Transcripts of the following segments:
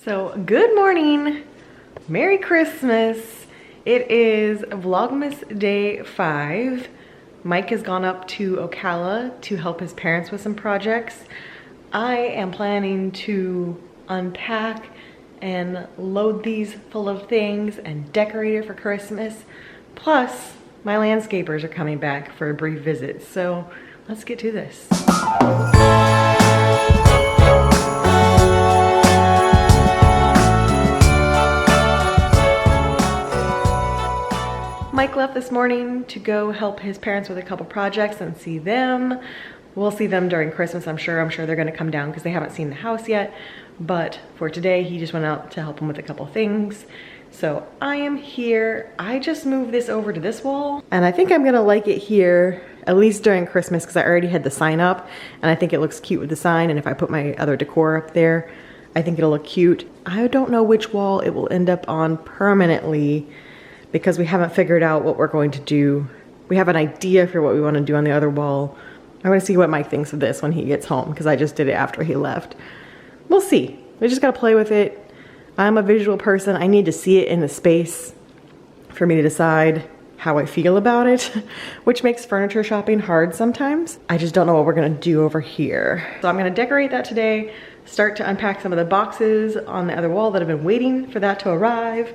So good morning, Merry Christmas. It is Vlogmas day 5. Mike has gone up to Ocala to help his parents with some projects. I am planning to unpack and load these full of things and decorate it for Christmas. Plus, my landscapers are coming back for a brief visit. So let's get to this. Mike left this morning to go help his parents with a couple projects and see them. We'll see them during Christmas, I'm sure. I'm sure they're gonna come down because they haven't seen the house yet. But for today, he just went out to help him with a couple things. So I am here. I just moved this over to this wall and I think I'm gonna like it here, at least during Christmas, because I already had the sign up and I think it looks cute with the sign. And if I put my other decor up there, I think it'll look cute. I don't know which wall it will end up on permanently, because we haven't figured out what we're going to do. We have an idea for what we want to do on the other wall. I want to see what Mike thinks of this when he gets home, because I just did it after he left. We'll see. We just got to play with it. I'm a visual person. I need to see it in the space for me to decide how I feel about it, which makes furniture shopping hard sometimes. I just don't know what we're going to do over here. So I'm going to decorate that today, start to unpack some of the boxes on the other wall that have been waiting for that to arrive.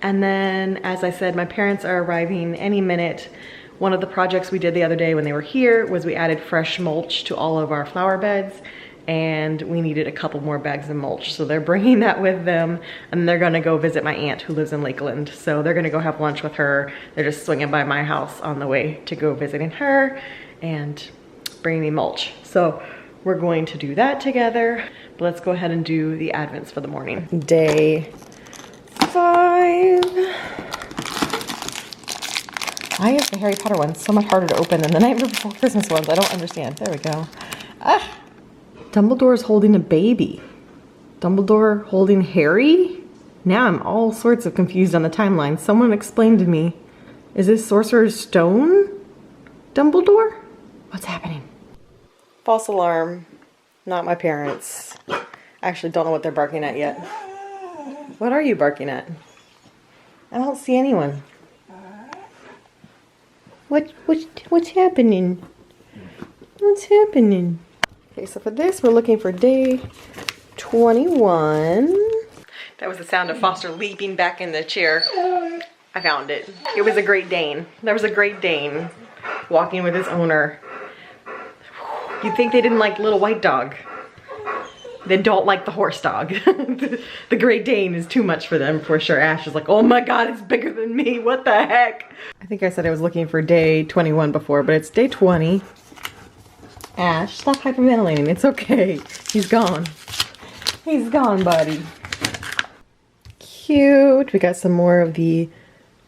And then, as I said, my parents are arriving any minute. One of the projects we did the other day when they were here was we added fresh mulch to all of our flower beds, and we needed a couple more bags of mulch. So they're bringing that with them, and they're gonna go visit my aunt who lives in Lakeland. So they're gonna go have lunch with her. They're just swinging by my house on the way to go visiting her and bringing me mulch. So we're going to do that together. But let's go ahead and do the Advents for the morning. Day 5. Why is the Harry Potter one so much harder to open than the Nightmare Before Christmas ones? I don't understand. There we go. Ah! Dumbledore's holding a baby. Dumbledore holding Harry? Now I'm all sorts of confused on the timeline. Someone explain to me. Is this Sorcerer's Stone? Dumbledore? What's happening? False alarm. Not my parents. Actually, don't know what they're barking at yet. What are you barking at? I don't see anyone. What's happening? What's happening? Okay, so for this, we're looking for day 21. That was the sound of Foster leaping back in the chair. I found it. It was a Great Dane. There was a Great Dane walking with his owner. You'd think they didn't like Little White Dog. They don't like the horse dog. The Great Dane is too much for them for sure. Ash is like, oh my God, it's bigger than me. What the heck? I think I said I was looking for day 21 before, but it's day 20. Ash, stop hyperventilating. It's okay. He's gone. He's gone, buddy. Cute. We got some more of the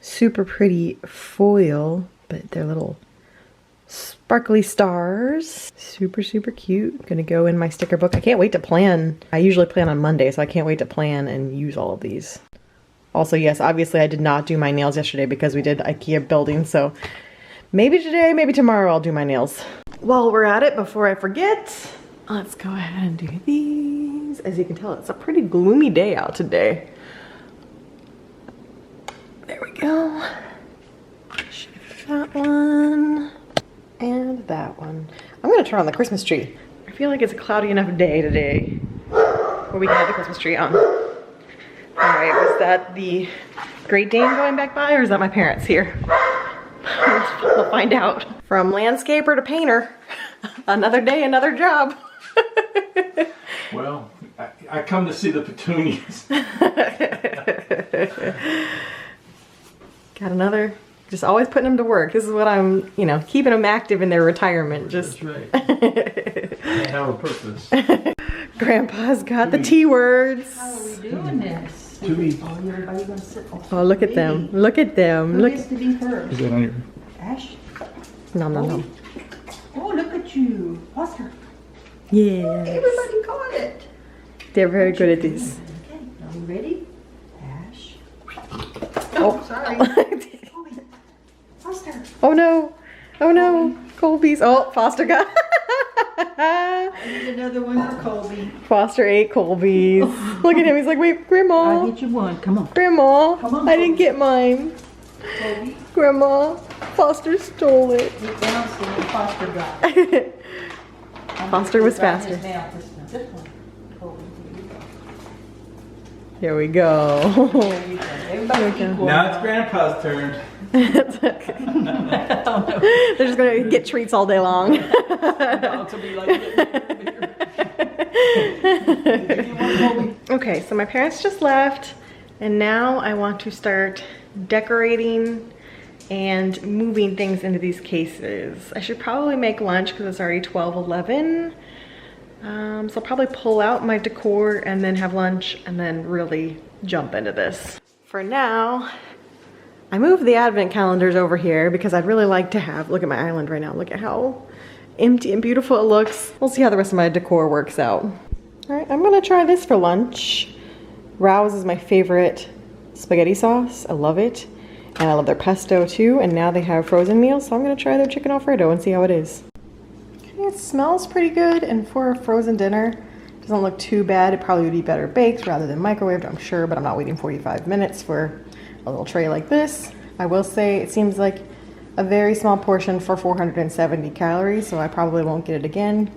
super pretty foil, but they're little sparkly stars. Super, super cute. Gonna go in my sticker book. I can't wait to plan. I usually plan on Monday, so I can't wait to plan and use all of these. Also, yes, obviously I did not do my nails yesterday because we did IKEA building, so maybe today, maybe tomorrow I'll do my nails. While we're at it, before I forget, let's go ahead and do these. As you can tell, it's a pretty gloomy day out today. There we go. Shift that one. And that one. I'm gonna turn on the Christmas tree. I feel like it's a cloudy enough day today where we can have the Christmas tree on. All right, was that the Great Dane going back by, or is that my parents here? We'll find out. From landscaper to painter, another day, another job. Well, I come to see the petunias. Got another. Just always putting them to work. This is what I'm, you know, keeping them active in their retirement. Just. That's right. They have a purpose. Grandpa's got the T words. How are we doing this? To eat. Oh, everybody gonna sit. Oh, look at them. Look at them. Who Look. gets to be first? Is that on your... Ash? No, no, no. Oh, look at you. Foster. Yeah. Everybody caught it. They're very good at this. Okay, are we ready? Ash. Oh, Sorry. Foster. Oh no. Oh no. Colby's. Oh, Foster got. I need another one for Colby. Foster ate Colby's. Look at him, he's like, wait, Grandma. I'll get you one. Come on. Grandma, Come on, I didn't get mine. Colby. Grandma, Foster stole it. Get down so the Foster got it. Foster was faster. This one. Colby, Here we go. here you go. Everybody equal. Now it's Grandpa's turn. It's okay. They're just gonna get treats all day long. Dogs will be like, "Did you want Colby?" Okay, so my parents just left, and now I want to start decorating and moving things into these cases. I should probably make lunch because it's already 12:11. So I'll probably pull out my decor and then have lunch and then really jump into this. For now, I moved the advent calendars over here because I'd really like to have, look at my island right now, look at how empty and beautiful it looks. We'll see how the rest of my decor works out. All right, I'm gonna try this for lunch. Rouse is my favorite spaghetti sauce, I love it. And I love their pesto too, and now they have frozen meals, so I'm gonna try their chicken Alfredo and see how it is. Okay, it smells pretty good, and for a frozen dinner, it doesn't look too bad. It probably would be better baked rather than microwaved, I'm sure, but I'm not waiting 45 minutes for a little tray like this. I will say it seems like a very small portion for 470 calories, so I probably won't get it again.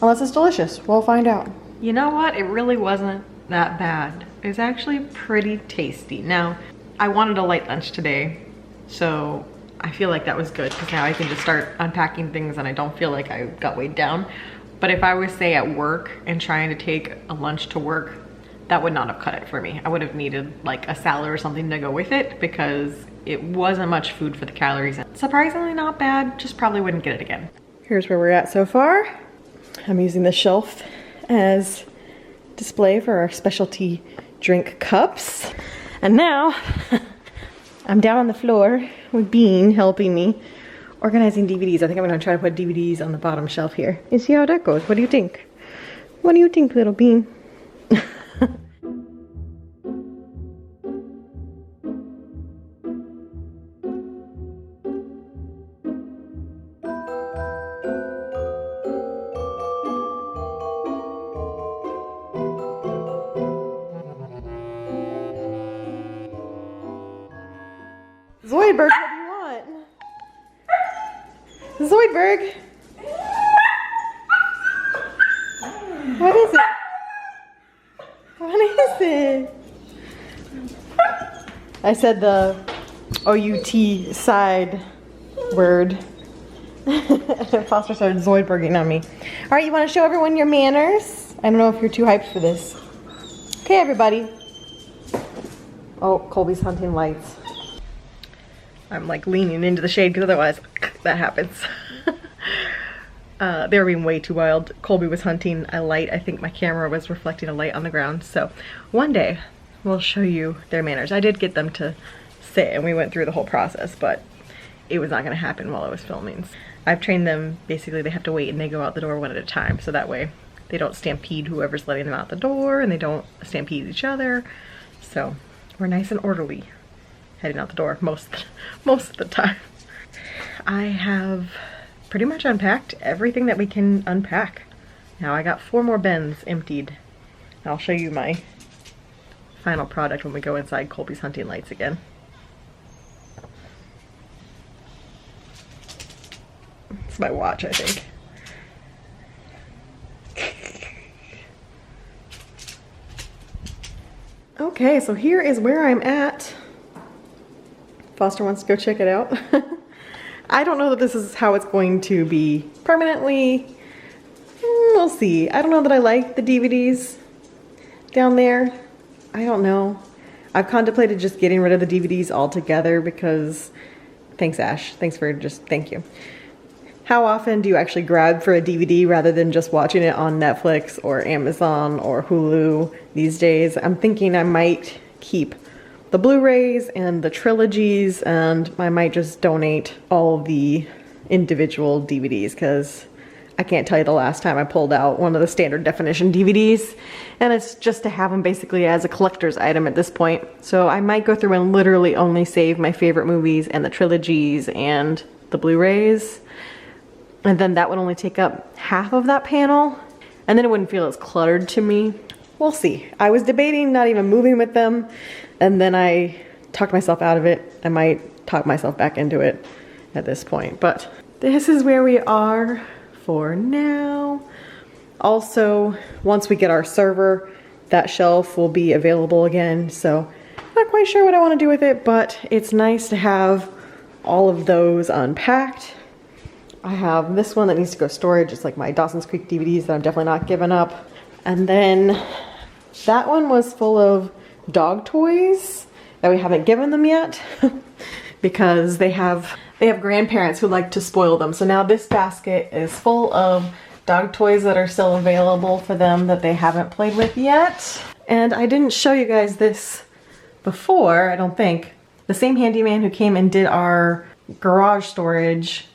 Unless it's delicious, we'll find out. You know what? It really wasn't that bad. It's actually pretty tasty. Now, I wanted a light lunch today, so I feel like that was good because now I can just start unpacking things and I don't feel like I got weighed down. But if I was, say, at work and trying to take a lunch to work, that would not have cut it for me. I would have needed like a salad or something to go with it because it wasn't much food for the calories. Surprisingly not bad, just probably wouldn't get it again. Here's where we're at so far. I'm using the shelf as display for our specialty drink cups. And now I'm down on the floor with Bean helping me organizing DVDs. I think I'm gonna try to put DVDs on the bottom shelf here and see how that goes. What do you think? What do you think, little Bean? Zoidberg, what do you want? Zoidberg! What is it? What is it? I said the O-U-T side word. Foster started Zoidberging on me. All right, you want to show everyone your manners? I don't know if you're too hyped for this. Okay, everybody. Oh, Colby's hunting lights. I'm like leaning into the shade because otherwise that happens. They were being way too wild. Colby was hunting a light. I think my camera was reflecting a light on the ground. So one day we'll show you their manners. I did get them to sit and we went through the whole process, but it was not going to happen while I was filming. I've trained them, basically they have to wait and they go out the door one at a time. So that way they don't stampede whoever's letting them out the door and they don't stampede each other. So we're nice and orderly heading out the door most of the time. I have pretty much unpacked everything that we can unpack. Now I got 4 more bins emptied. I'll show you my final product when we go inside Colby's hunting lights again. It's my watch, I think. Okay, so here is where I'm at. Foster wants to go check it out. I don't know that this is how it's going to be permanently. We'll see. I don't know that I like the DVDs down there. I don't know. I've contemplated just getting rid of the DVDs altogether because, thanks Ash, thank you. How often do you actually grab for a DVD rather than just watching it on Netflix or Amazon or Hulu these days? I'm thinking I might keep the Blu-rays and the trilogies, and I might just donate all the individual DVDs because I can't tell you the last time I pulled out one of the standard definition DVDs, and it's just to have them basically as a collector's item at this point. So I might go through and literally only save my favorite movies and the trilogies and the Blu-rays. And then that would only take up half of that panel. And then it wouldn't feel as cluttered to me. We'll see. I was debating not even moving with them. And then I talked myself out of it. I might talk myself back into it at this point. But this is where we are for now. Also, once we get our server, that shelf will be available again. So not quite sure what I want to do with it, but it's nice to have all of those unpacked. I have this one that needs to go storage. It's like my Dawson's Creek DVDs that I'm definitely not giving up. And then that one was full of dog toys that we haven't given them yet because they have grandparents who like to spoil them. So now this basket is full of dog toys that are still available for them that they haven't played with yet. And I didn't show you guys this before, I don't think. The same handyman who came and did our garage storage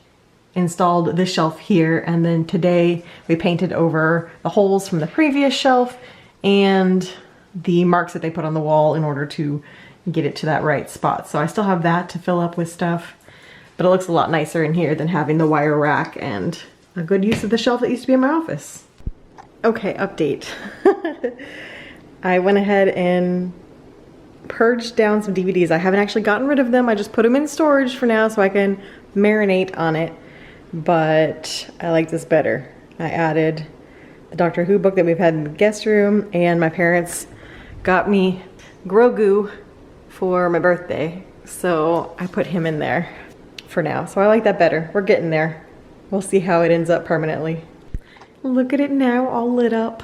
installed this shelf here, and then today we painted over the holes from the previous shelf and the marks that they put on the wall in order to get it to that right spot. So I still have that to fill up with stuff, but it looks a lot nicer in here than having the wire rack and a good use of the shelf that used to be in my office. Okay, update. I went ahead and purged down some DVDs. I haven't actually gotten rid of them. I just put them in storage for now so I can marinate on it. But I like this better. I added the Doctor Who book that we've had in the guest room, and my parents got me Grogu for my birthday. So I put him in there for now. So I like that better. We're getting there. We'll see how it ends up permanently. Look at it now, all lit up.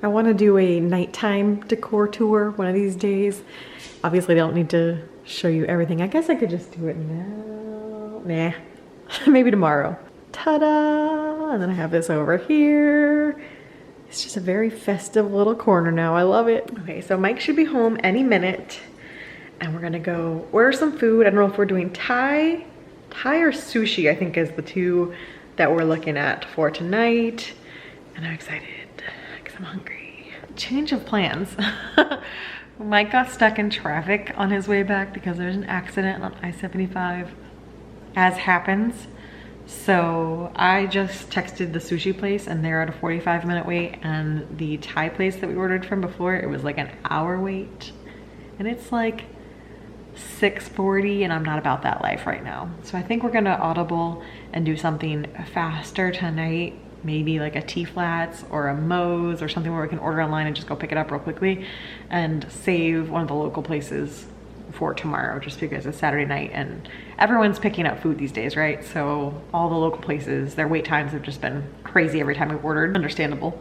I want to do a nighttime decor tour one of these days. Obviously, I don't need to show you everything. I guess I could just do it now. Nah. Maybe tomorrow. Ta-da! And then I have this over here. It's just a very festive little corner now. I love it. Okay, so Mike should be home any minute. And we're gonna go order some food. I don't know if we're doing Thai or sushi, I think is the two that we're looking at for tonight. And I'm excited because I'm hungry. Change of plans. Mike got stuck in traffic on his way back because there's an accident on I-75. As happens. So I just texted the sushi place and they're at a 45-minute wait, and the Thai place that we ordered from before, it was like an hour wait. And it's like 6:40 and I'm not about that life right now. So I think we're gonna audible and do something faster tonight. Maybe like a T-Flats or a Moe's or something where we can order online and just go pick it up real quickly and save one of the local places for tomorrow, just because it's Saturday night and everyone's picking up food these days, right? So all the local places, their wait times have just been crazy every time we've ordered. Understandable,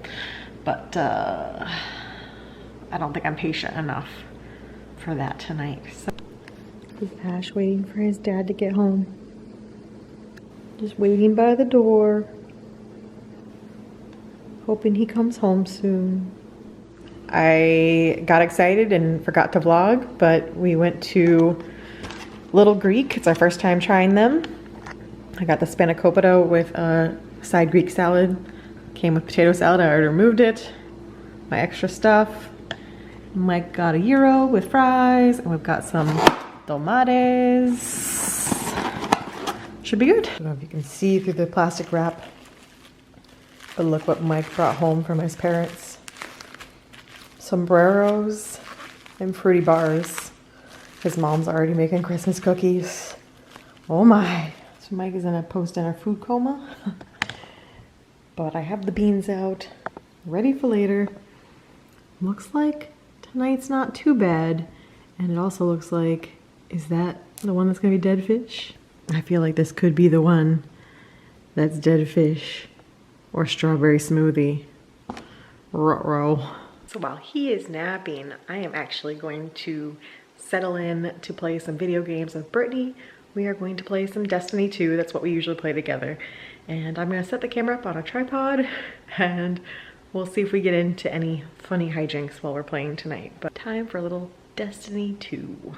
but I don't think I'm patient enough for that tonight. So is Ash waiting for his dad to get home? Just waiting by the door, hoping he comes home soon. I got excited and forgot to vlog, but we went to Little Greek. It's our first time trying them. I got the spanakopita with a side Greek salad. Came with potato salad, I already removed it. My extra stuff. Mike got a gyro with fries, and we've got some tomates. Should be good. I don't know if you can see through the plastic wrap, but look what Mike brought home from his parents. Sombreros and fruity bars. His mom's already making Christmas cookies. Oh my. So Mike is in a post-dinner food coma. But I have the beans out, ready for later. Looks like tonight's not too bad. And it also looks like, is that the one that's gonna be dead fish? I feel like this could be the one that's dead fish or strawberry smoothie. Ruh-roh. So while he is napping, I am actually going to settle in to play some video games with Brittany. We are going to play some Destiny 2. That's what we usually play together. And I'm gonna set the camera up on a tripod and we'll see if we get into any funny hijinks while we're playing tonight. But time for a little Destiny 2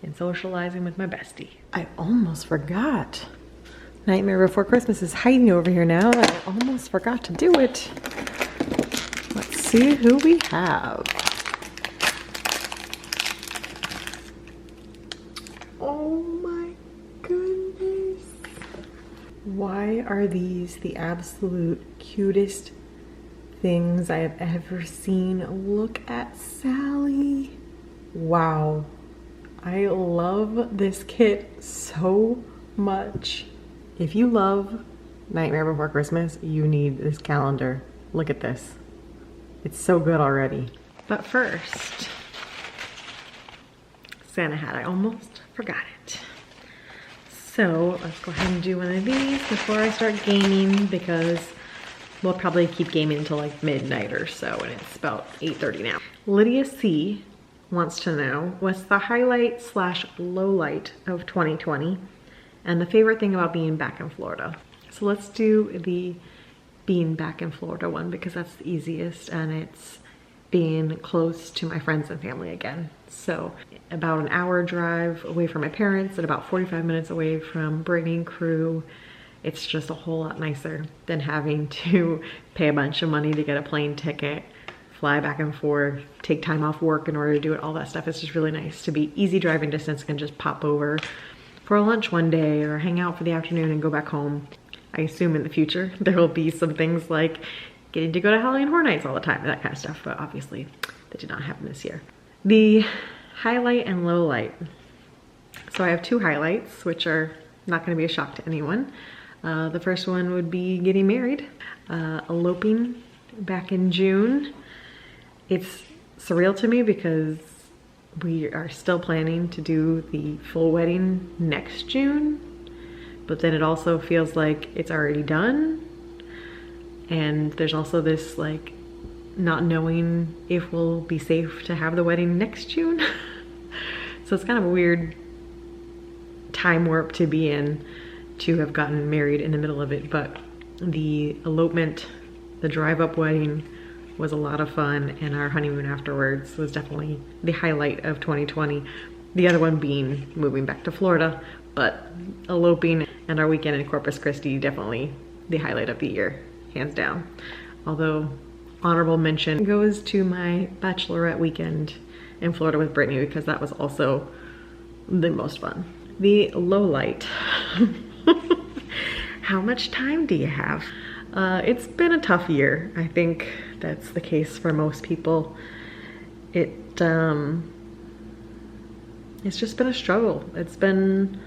and socializing with my bestie. I almost forgot. Nightmare Before Christmas is hiding over here now. I almost forgot to do it. Let's see who we have. Oh my goodness. Why are these the absolute cutest things I have ever seen? Look at Sally. Wow. I love this kit so much. If you love Nightmare Before Christmas, you need this calendar. Look at this. It's so good already. But first, Santa hat. I almost forgot it. So let's go ahead and do one of these before I start gaming, because we'll probably keep gaming until like midnight or so, and it's about 8:30 now. Lydia C wants to know, what's the highlight / low light of 2020 and the favorite thing about being back in Florida? So let's do the being back in Florida one, because that's the easiest, and it's being close to my friends and family again. So about an hour drive away from my parents and about 45 minutes away from Brittany and crew. It's just a whole lot nicer than having to pay a bunch of money to get a plane ticket, fly back and forth, take time off work in order to do it, all that stuff. It's just really nice to be easy driving distance and just pop over for a lunch one day or hang out for the afternoon and go back home. I assume in the future there will be some things like getting to go to Halloween Horror Nights all the time, that kind of stuff, but obviously that did not happen this year. The highlight and low light. So I have two highlights, which are not going to be a shock to anyone. The first one would be getting married, eloping back in June. It's surreal to me because we are still planning to do the full wedding next June, but then it also feels like it's already done. And there's also this like not knowing if we'll be safe to have the wedding next June. So it's kind of a weird time warp to be in, to have gotten married in the middle of it. But the elopement, the drive-up wedding was a lot of fun, and our honeymoon afterwards was definitely the highlight of 2020. The other one being moving back to Florida, but eloping and our weekend in Corpus Christi, definitely the highlight of the year, hands down. Although honorable mention goes to my bachelorette weekend in Florida with Brittany, because that was also the most fun. The low light. How much time do you have? It's been a tough year. I think that's the case for most people. It's just been a struggle. It's been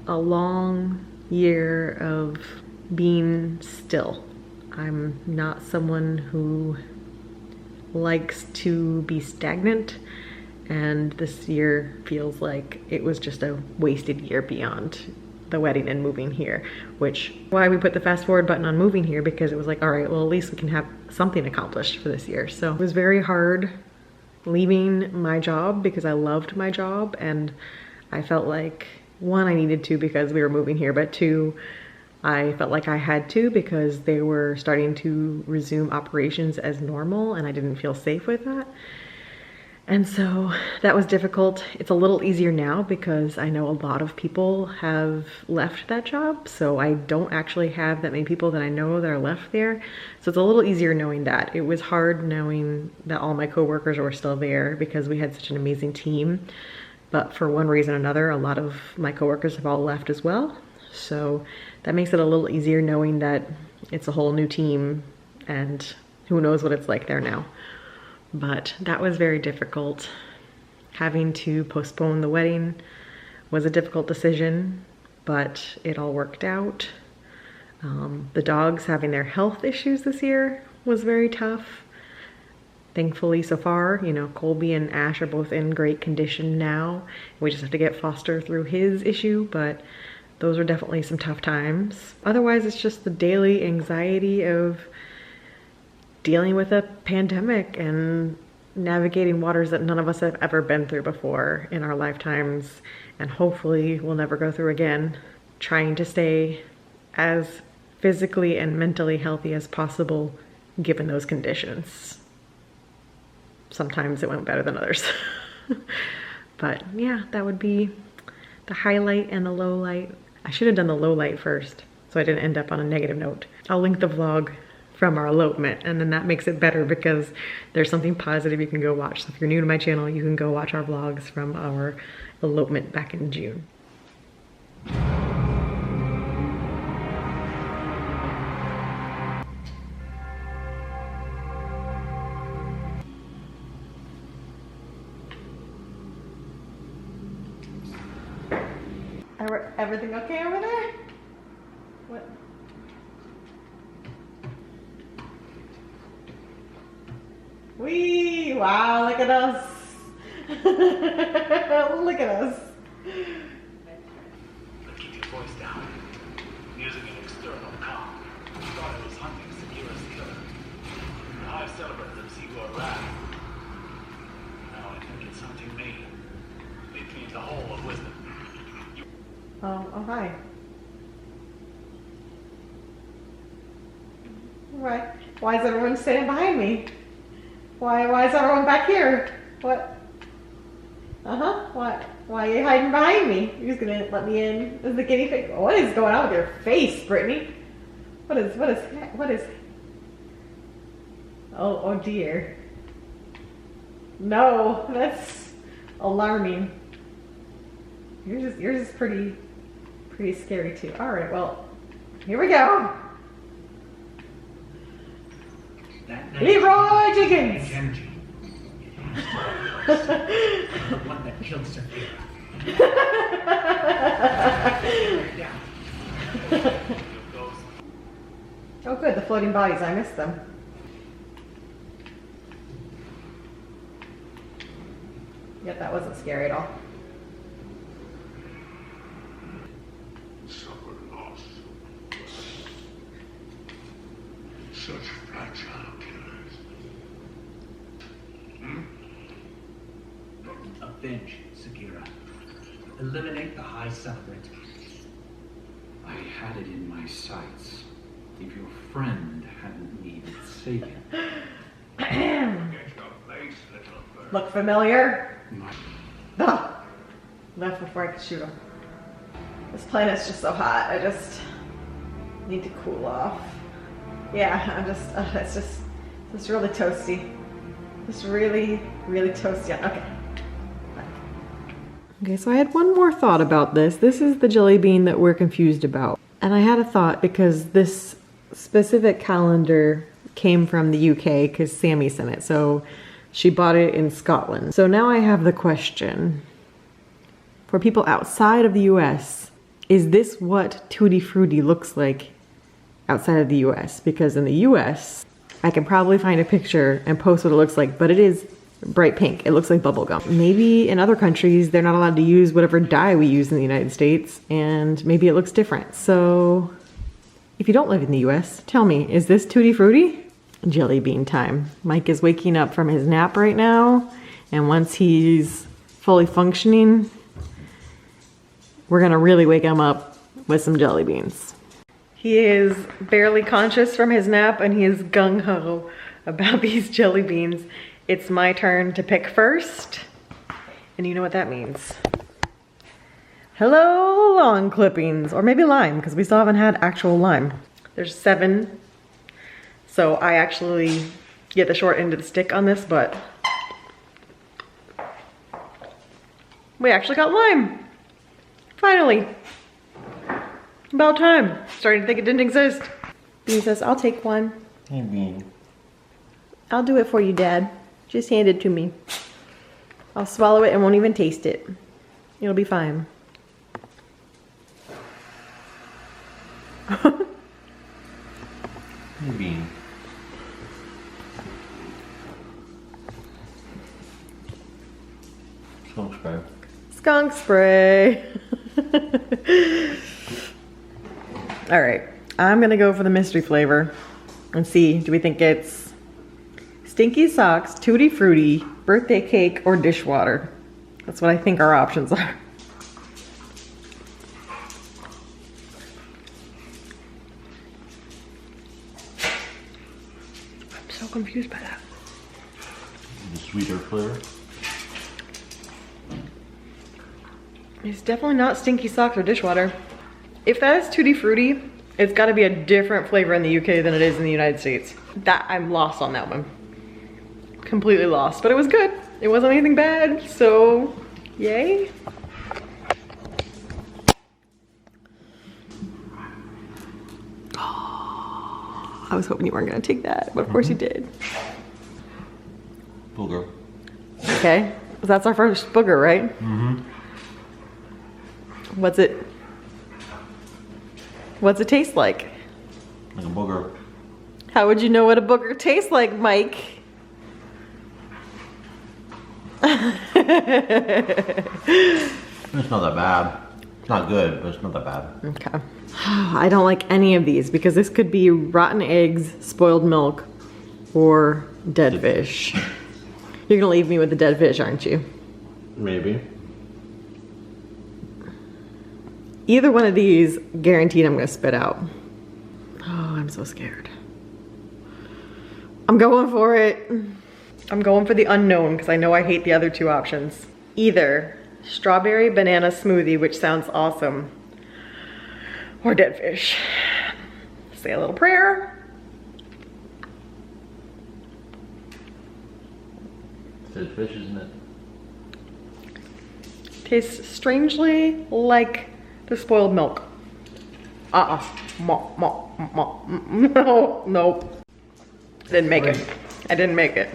a long year of being still. I'm not someone who likes to be stagnant, and this year feels like it was just a wasted year beyond the wedding and moving here, which why we put the fast forward button on moving here, because it was like, all right, well, at least we can have something accomplished for this year. So it was very hard leaving my job, because I loved my job, and I felt like, one, I needed to because we were moving here, but two, I felt like I had to because they were starting to resume operations as normal, and I didn't feel safe with that. And so that was difficult. It's a little easier now because I know a lot of people have left that job. So I don't actually have that many people that I know that are left there. So it's a little easier knowing that. It was hard knowing that all my coworkers were still there because we had such an amazing team. But for one reason or another, a lot of my coworkers have all left as well. So that makes it a little easier knowing that it's a whole new team and who knows what it's like there now. But that was very difficult. Having to postpone the wedding was a difficult decision, but it all worked out. The dogs having their health issues this year was very tough. Thankfully, so far, you know, Colby and Ash are both in great condition now. We just have to get Foster through his issue, but those were definitely some tough times. Otherwise, it's just the daily anxiety of dealing with a pandemic and navigating waters that none of us have ever been through before in our lifetimes, and hopefully we'll never go through again. Trying to stay as physically and mentally healthy as possible given those conditions. Sometimes it went better than others. But yeah, that would be the highlight and the low light. I should have done the low light first so I didn't end up on a negative note. I'll link the vlog from our elopement, and then that makes it better because there's something positive you can go watch. So if you're new to my channel, you can go watch our vlogs from our elopement back in June. Everything okay over there? What? Wee! Wow, look at us. Look at us. Keep your voice down. Using an external comm. Thought I was hunting Sagira's killer. The Hive celebrated them see who arrived. Now I think it's hunting me. Leads me into the hole of wisdom. Oh, hi. Why is everyone standing behind me? Why is everyone back here? What? Why are you hiding behind me? You're just gonna let me in as the guinea pig? What is going on with your face, Brittany? What is? Oh dear. No, that's alarming. Yours is pretty scary too. All right, well, here we go. Leroy Jenkins. Energy. The one that killed Sagira. Oh good, the floating bodies, I missed them. Yep, that wasn't scary at all. Suffer loss. Such fragile killers. Avenge Sagira. Eliminate the High Celebrant. I had it in my sights. If your friend hadn't needed saving. Get your face, little bird. Look familiar? My Ah, left before I could shoot him. This planet's just so hot. I just need to cool off. Yeah, it's just really toasty. Just really toasty. Okay. Okay, so I had one more thought about this. This is the jelly bean that we're confused about. And I had a thought because this specific calendar came from the UK because Sammy sent it. So she bought it in Scotland. So now I have the question. For people outside of the US, is this what Tutti Frutti looks like outside of the US? Because in the US, I can probably find a picture and post what it looks like, but it is bright pink. It looks like bubblegum. Maybe in other countries, they're not allowed to use whatever dye we use in the United States, and maybe it looks different. So if you don't live in the US, tell me, is this Tutti Frutti? Jelly bean time. Mike is waking up from his nap right now, and once he's fully functioning, we're gonna really wake him up with some jelly beans. He is barely conscious from his nap, and he is gung-ho about these jelly beans. It's my turn to pick first, and you know what that means. Hello, lawn clippings, or maybe lime, because we still haven't had actual lime. There's 7, so I actually get the short end of the stick on this, but we actually got lime. Finally. About time. Starting to think it didn't exist. Bean says, I'll take one. Hey, Bean. I'll do it for you, Dad. Just hand it to me. I'll swallow it and won't even taste it. It'll be fine. Hey, Bean. Skunk spray. Skunk spray. All right, I'm gonna go for the mystery flavor and see, do we think it's stinky socks, tutti frutti, birthday cake, or dishwater? That's what I think our options are. I'm so confused by that. The sweeter flavor. It's definitely not stinky socks or dishwater. If that is tutti frutti, it's gotta be a different flavor in the UK than it is in the United States. I'm lost on that one. Completely lost, but it was good. It wasn't anything bad, so yay. I was hoping you weren't gonna take that, but of course you did. Booger. Okay, that's our first booger, right? Mm-hmm. What's it What's it taste like? Like a booger. How would you know what a booger tastes like, Mike? It's not that bad. It's not good, but it's not that bad. Okay. I don't like any of these because this could be rotten eggs, spoiled milk, or dead fish. You're gonna leave me with the dead fish, aren't you? Maybe. Either one of these, guaranteed I'm gonna spit out. Oh, I'm so scared. I'm going for it. I'm going for the unknown because I know I hate the other two options. Either strawberry banana smoothie, which sounds awesome, or dead fish. Say a little prayer. Dead fish, isn't it? Tastes strangely like the spoiled milk. No, nope. Didn't make it. I didn't make it.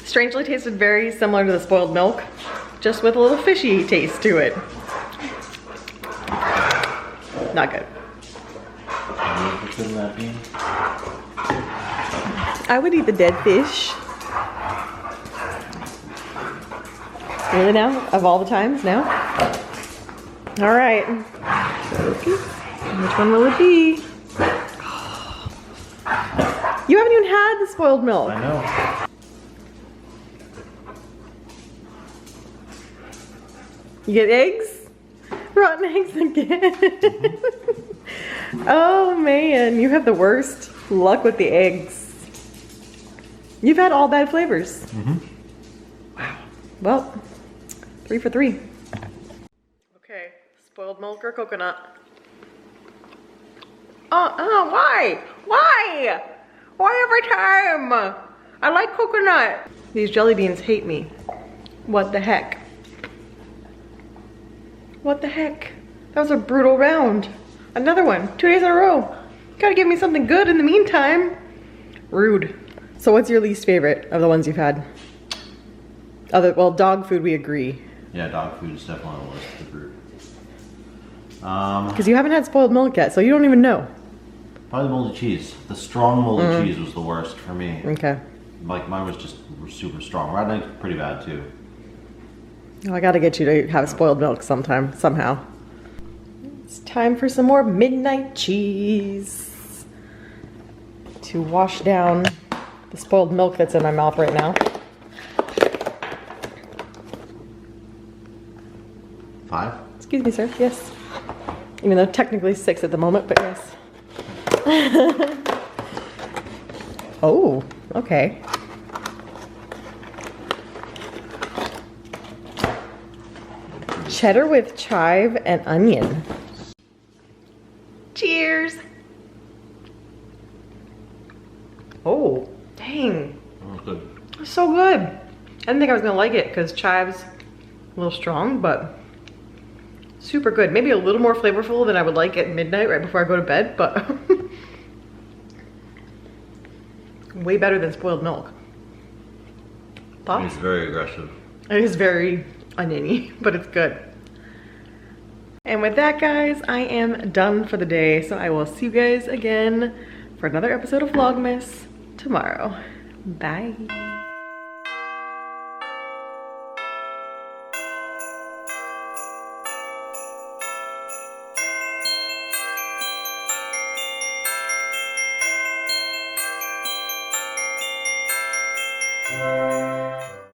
Strangely tasted very similar to the spoiled milk, just with a little fishy taste to it. Not good. I would eat the dead fish. Really now? Of all the times now? All right. Which one will it be? You haven't even had the spoiled milk. I know. You get eggs? Rotten eggs again. Oh man, you have the worst luck with the eggs. You've had all bad flavors. Wow. Well, 3 for 3. Okay, spoiled milk or coconut? Why? Why? Why every time? I like coconut. These jelly beans hate me. What the heck? What the heck? That was a brutal round. Another one, 2 days in a row. Gotta give me something good in the meantime. Rude. So what's your least favorite of the ones you've had? Well, dog food, we agree. Yeah, dog food is definitely on the list of fruit. Because you haven't had spoiled milk yet, so you don't even know. Probably the moldy cheese. The strong moldy cheese was the worst for me. Okay. Like mine was just super strong. Rotten eggs pretty bad too. Oh, I gotta get you to have spoiled milk somehow. It's time for some more midnight cheese to wash down the spoiled milk that's in my mouth right now. 5? Excuse me, sir. Yes. Even though technically 6 at the moment, but yes. Oh, okay. Cheddar with chive and onion. Cheers. Oh, dang. That was good. It's so good. I didn't think I was gonna like it because chive's a little strong, but super good. Maybe a little more flavorful than I would like at midnight right before I go to bed, but way better than spoiled milk. Thoughts? It's very aggressive. It is very oniony, but it's good. And with that, guys, I am done for the day. So I will see you guys again for another episode of Vlogmas tomorrow. Bye. Bye.